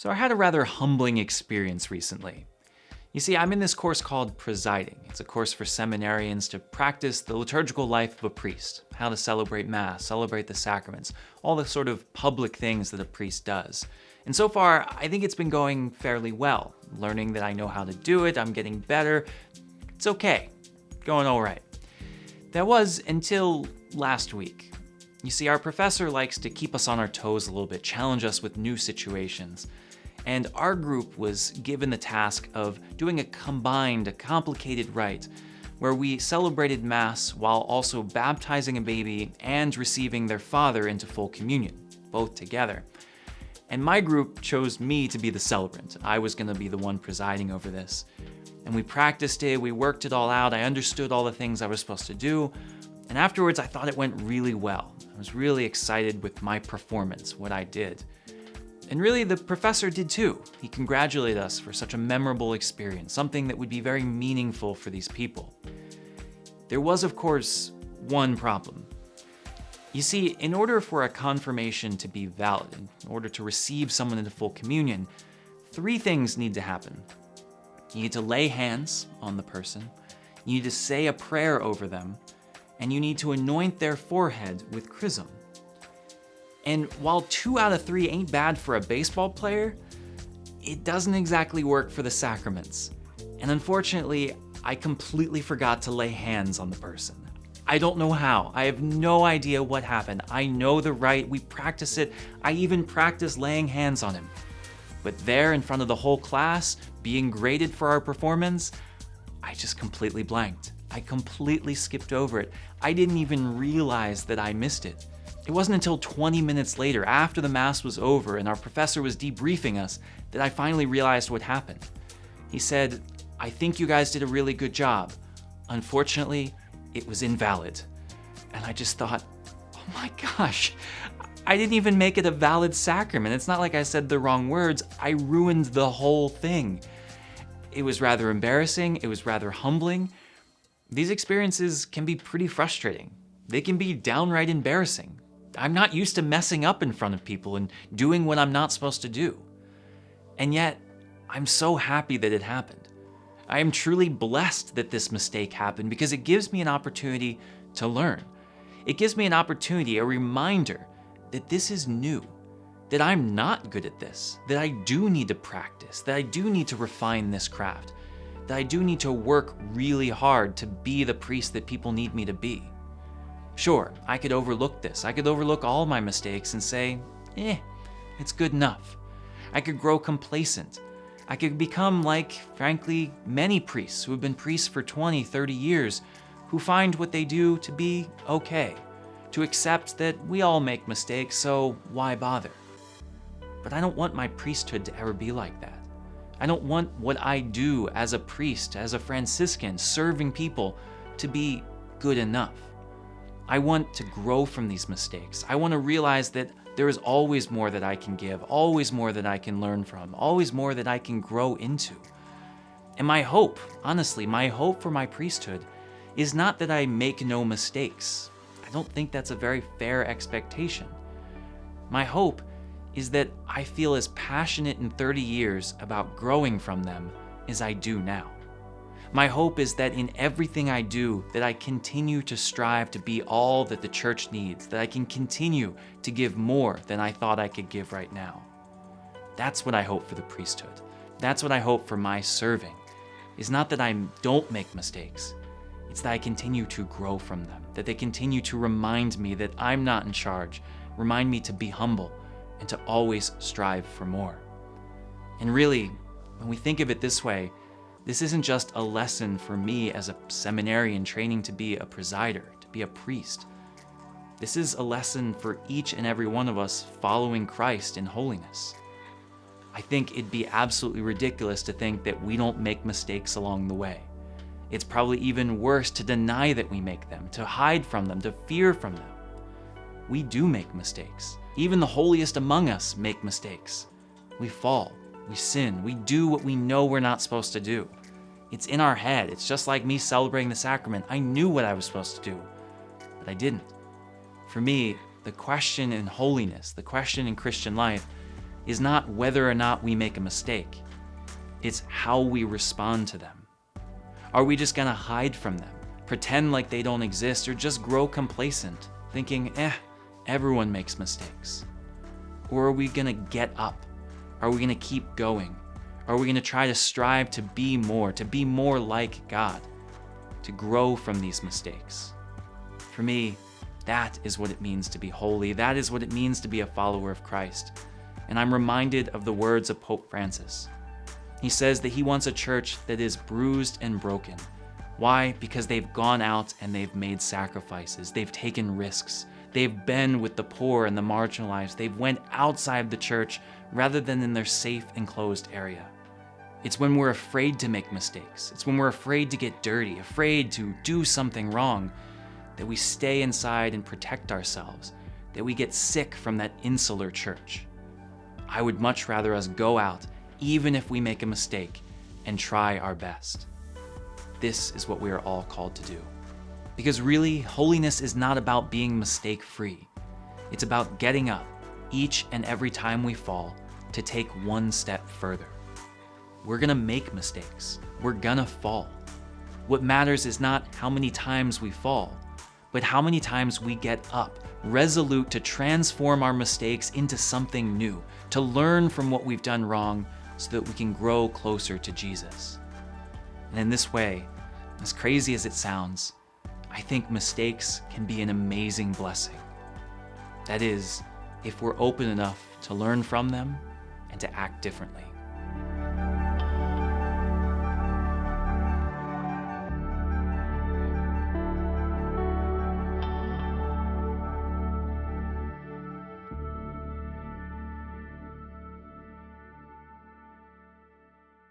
So I had a rather humbling experience recently. You see, I'm in this course called Presiding. It's a course for seminarians to practice the liturgical life of a priest, how to celebrate Mass, celebrate the sacraments, all the sort of public things that a priest does. And so far, I think it's been going fairly well. Learning that I know how to do it, I'm getting better. It's okay, going all right. That was until last week. You see, our professor likes to keep us on our toes a little bit, challenge us with new situations. And our group was given the task of doing a complicated rite where we celebrated Mass while also baptizing a baby and receiving their father into full communion, both together. And my group chose me to be the celebrant. I was going to be the one presiding over this. And we practiced it, we worked it all out, I understood all the things I was supposed to do, and afterwards I thought it went really well. I was really excited with my performance, what I did. And really, the professor did too. He congratulated us for such a memorable experience, something that would be very meaningful for these people. There was, of course, one problem. You see, in order for a confirmation to be valid, in order to receive someone into full communion, 3 things need to happen. You need to lay hands on the person, you need to say a prayer over them, and you need to anoint their forehead with chrism. And while 2 out of 3 ain't bad for a baseball player, it doesn't exactly work for the sacraments. And unfortunately, I completely forgot to lay hands on the person. I don't know how. I have no idea what happened. I know the rite, we practice it. I even practice laying hands on him. But there in front of the whole class, being graded for our performance, I just completely blanked. I completely skipped over it. I didn't even realize that I missed it. It wasn't until 20 minutes later, after the Mass was over and our professor was debriefing us, that I finally realized what happened. He said, "I think you guys did a really good job. Unfortunately, it was invalid." And I just thought, oh my gosh, I didn't even make it a valid sacrament. It's not like I said the wrong words. I ruined the whole thing. It was rather embarrassing. It was rather humbling. These experiences can be pretty frustrating. They can be downright embarrassing. I'm not used to messing up in front of people and doing what I'm not supposed to do. And yet, I'm so happy that it happened. I am truly blessed that this mistake happened because it gives me an opportunity to learn. It gives me an opportunity, a reminder that this is new, that I'm not good at this, that I do need to practice, that I do need to refine this craft, that I do need to work really hard to be the priest that people need me to be. Sure, I could overlook this. I could overlook all my mistakes and say, it's good enough. I could grow complacent. I could become like, frankly, many priests who have been priests for 20, 30 years, who find what they do to be okay, to accept that we all make mistakes, so why bother? But I don't want my priesthood to ever be like that. I don't want what I do as a priest, as a Franciscan, serving people, to be good enough. I want to grow from these mistakes. I want to realize that there is always more that I can give, always more that I can learn from, always more that I can grow into. And my hope, honestly, my hope for my priesthood is not that I make no mistakes. I don't think that's a very fair expectation. My hope is that I feel as passionate in 30 years about growing from them as I do now. My hope is that in everything I do, that I continue to strive to be all that the church needs, that I can continue to give more than I thought I could give right now. That's what I hope for the priesthood. That's what I hope for my serving. It's not that I don't make mistakes. It's that I continue to grow from them, that they continue to remind me that I'm not in charge, remind me to be humble and to always strive for more. And really, when we think of it this way, this isn't just a lesson for me as a seminarian training to be a presider, to be a priest. This is a lesson for each and every one of us following Christ in holiness. I think it'd be absolutely ridiculous to think that we don't make mistakes along the way. It's probably even worse to deny that we make them, to hide from them, to fear from them. We do make mistakes. Even the holiest among us make mistakes. We fall. We sin. We do what we know we're not supposed to do. It's in our head. It's just like me celebrating the sacrament. I knew what I was supposed to do, but I didn't. For me, the question in holiness, the question in Christian life, is not whether or not we make a mistake. It's how we respond to them. Are we just gonna hide from them, pretend like they don't exist, or just grow complacent, thinking, everyone makes mistakes? Or are we gonna get up? Are we gonna keep going? Are we gonna try to strive to be more like God, to grow from these mistakes? For me, that is what it means to be holy. That is what it means to be a follower of Christ. And I'm reminded of the words of Pope Francis. He says that he wants a church that is bruised and broken. Why? Because they've gone out and they've made sacrifices. They've taken risks. They've been with the poor and the marginalized. They've went outside the church rather than in their safe enclosed area. It's when we're afraid to make mistakes. It's when we're afraid to get dirty, afraid to do something wrong, that we stay inside and protect ourselves, that we get sick from that insular church. I would much rather us go out, even if we make a mistake, and try our best. This is what we are all called to do. Because really, holiness is not about being mistake-free. It's about getting up each and every time we fall to take one step further. We're gonna make mistakes. We're gonna fall. What matters is not how many times we fall, but how many times we get up, resolute to transform our mistakes into something new, to learn from what we've done wrong so that we can grow closer to Jesus. And in this way, as crazy as it sounds, I think mistakes can be an amazing blessing. That is, if we're open enough to learn from them and to act differently.